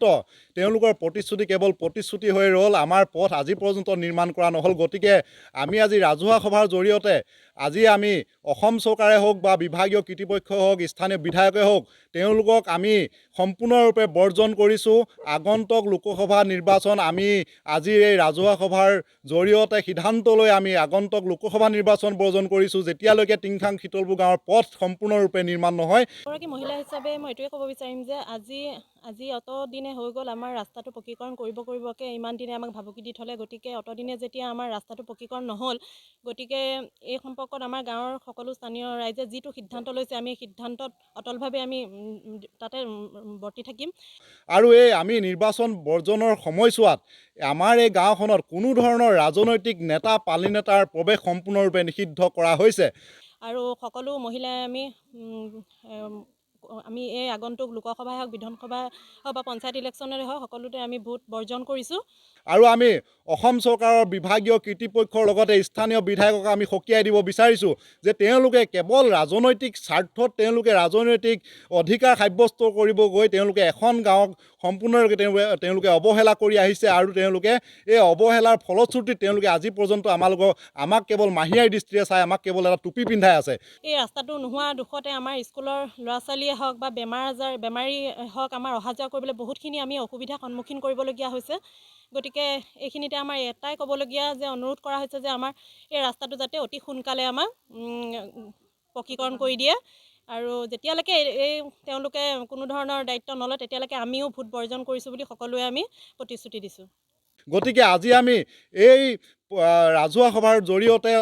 তেওঁলোকৰ প্ৰতিশ্ৰুতি কেৱল প্ৰতিশ্ৰুতি হৈ ৰ'ল। আমাৰ পথ আজি পৰ্যন্ত নিৰ্মাণ কৰা নহ'ল। গতিকে আমি আজি ৰাজহুৱা সভাৰ জৰিয়তে আজি আমি অসম চৰকাৰে হওক বা বিভাগীয় কৰ্তৃপক্ষই হওক, স্থানীয় বিধায়কে হওক, তেওঁলোকক আমি সম্পূৰ্ণৰূপে বৰ্জন কৰিছোঁ। আগন্তুক লোকসভা নিৰ্বাচন আমি আজিৰ এই ৰাজহুৱা সভাৰ জৰিয়তে সিদ্ধান্ত লৈ আমি আগন্তুক লোকসভা নিৰ্বাচন বৰ্জন কৰিছোঁ, যেতিয়ালৈকে টিংখাং শীতলপুৰ গাঁৱৰ পথ সম্পূৰ্ণৰূপে নিৰ্মাণ নহয়। এগৰাকী মহিলা হিচাপে মই এইটোৱে ক'ব বিচাৰিম যে আজি অত দিনে হৈ গ'ল আমাৰ ৰাস্তাটো পকীকৰণ কৰিবকৈ ইমান দিনে আমাক ভাবুকি দি থ'লে। গতিকে অতদিনে যেতিয়া আমাৰ ৰাস্তাটো পকীকৰণ নহ'ল, গতিকে এই সম্পৰ্কত আমাৰ গাঁৱৰ সকলো স্থানীয় ৰাইজে যিটো সিদ্ধান্ত লৈছে, আমি সিদ্ধান্তত অটলভাৱে আমি তাতে বৰ্তি থাকিম। আৰু এই আমি নিৰ্বাচন বৰ্জনৰ সময়ছোৱাত আমাৰ এই গাঁওখনত কোনো ধৰণৰ ৰাজনৈতিক নেতা পালি নেতাৰ প্ৰৱেশ সম্পূৰ্ণৰূপে নিষিদ্ধ কৰা হৈছে। আৰু সকলো মহিলাই আমি এই আগন্তুক লোকসভাই হওক, বিধানসভাই হওক বা পঞ্চায়ত ইলেকশ্যনৰে হওক, সকলোতে আমি ভোট বৰ্জন কৰিছোঁ। আৰু আমি অসম চৰকাৰৰ বিভাগীয় কৰ্তৃপক্ষৰ লগতে স্থানীয় বিধায়কক আমি সকীয়াই দিব বিচাৰিছোঁ যে তেওঁলোকে কেৱল ৰাজনৈতিক স্বাৰ্থত তেওঁলোকে ৰাজনৈতিক অধিকাৰ সাব্যস্ত কৰিব গৈ তেওঁলোকে এখন গাঁৱক সম্পূৰ্ণৰূপে তেওঁলোকে অৱহেলা কৰি আহিছে। আৰু তেওঁলোকে এই অৱহেলাৰ ফলশ্ৰুতিত তেওঁলোকে আজি পৰ্যন্ত আমাক কেৱল মাহীয়াৰ দৃষ্টিৰে চাই, আমাক কেৱল এটা টুপি পিন্ধাই আছে। এই ৰাস্তাটো নোহোৱা দুখতে আমাৰ স্কুলৰ ল'ৰা ছোৱালীয়ে হওক বা বেমাৰী হওক, আমাৰ অহা যোৱা কৰিবলৈ বহুতখিনি আমি অসুবিধাৰ সন্মুখীন কৰিবলগীয়া হৈছে। গতিকে এইখিনিতে আমাৰ এটাই ক'বলগীয়া যে অনুৰোধ কৰা হৈছে যে আমাৰ এই ৰাস্তাটো যাতে অতি সোনকালে আমাক পকীকৰণ কৰি দিয়ে। আৰু যেতিয়ালৈকে তেওঁলোকে কোনো ধৰণৰ দায়িত্ব নলয়, তেতিয়ালৈকে আমিও ভোট বৰ্জন কৰিছোঁ বুলি সকলোৱে আমি প্ৰতিশ্ৰুতি দিছোঁ। গতিকে আজি আমি এই ৰাজহুৱা সভাৰ জৰিয়তে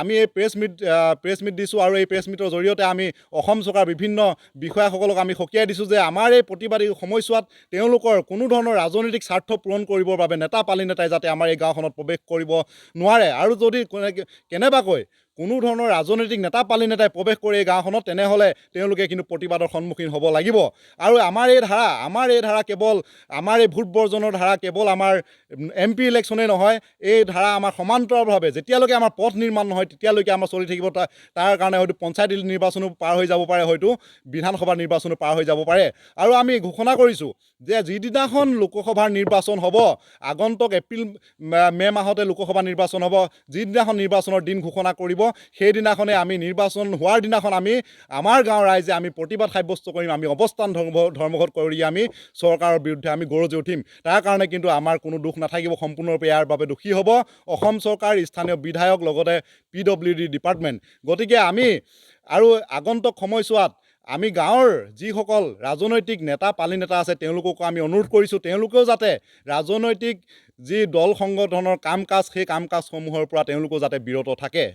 আমি এই প্ৰেছ মিট দিছোঁ। আৰু এই প্ৰেছ মিটৰ জৰিয়তে আমি অসম চৰকাৰৰ বিভিন্ন বিষয়াসকলক আমি সকীয়াই দিছোঁ যে আমাৰ এই প্ৰতিবাদী সময়ছোৱাত তেওঁলোকৰ কোনো ধৰণৰ ৰাজনৈতিক স্বাৰ্থ পূৰণ কৰিবৰ বাবে নেতা পালি নেতাই যাতে আমাৰ এই গাঁওখনত প্ৰৱেশ কৰিব নোৱাৰে। আৰু যদি কেনেবাকৈ কোনো ধৰণৰ ৰাজনৈতিক নেতা পালি নেতাই প্ৰৱেশ কৰে এই গাঁওখনত, তেনেহ'লে তেওঁলোকে কিন্তু প্ৰতিবাদৰ সন্মুখীন হ'ব লাগিব। আৰু আমাৰ এই ধাৰা কেৱল আমাৰ এই ভোট বৰ্জনৰ ধাৰা কেৱল আমাৰ MP ইলেকশ্যনেই নহয়, এই ধাৰা আমাৰ সমান্তৰালভাৱে যেতিয়ালৈকে আমাৰ পথ নিৰ্মাণ নহয় তেতিয়ালৈকে আমাৰ চলি থাকিব। তাৰ কাৰণে হয়তো পঞ্চায়ত নিৰ্বাচনো পাৰ হৈ যাব পাৰে, হয়তো বিধানসভা নিৰ্বাচনো পাৰ হৈ যাব পাৰে। আৰু আমি ঘোষণা কৰিছোঁ যে যিদিনাখন লোকসভাৰ নিৰ্বাচন হ'ব, আগন্তুক মে' মাহতে লোকসভা নিৰ্বাচন হ'ব, যিদিনাখন নিৰ্বাচনৰ দিন ঘোষণা কৰিব, সেইদিনাখনে আমি নিৰ্বাচন হোৱাৰ দিনাখন আমাৰ গাঁৱৰ ৰাইজে আমি প্ৰতিবাদ সাব্যস্ত কৰিম। আমি অৱস্থান ধৰ্মঘট কৰি আমি চৰকাৰৰ বিৰুদ্ধে আমি গৰজি উঠিম। তাৰ কাৰণে কিন্তু আমাৰ কোনো দুখ নাথাকিব। সম্পূৰ্ণৰূপে ইয়াৰ বাবে দোষী হ'ব অসম চৰকাৰ, স্থানীয় বিধায়ক, লগতে PWD ডিপাৰ্টমেণ্ট। গতিকে আমি আৰু আগন্তুক সময়ছোৱাত আমি গাঁৱৰ যিসকল ৰাজনৈতিক নেতা পালি নেতা আছে তেওঁলোককো আমি অনুৰোধ কৰিছোঁ, তেওঁলোকেও যাতে ৰাজনৈতিক যি দল সংগঠনৰ কাম কাজ, সেই কাম কাজসমূহৰ পৰা তেওঁলোকেও যাতে বিৰত থাকে।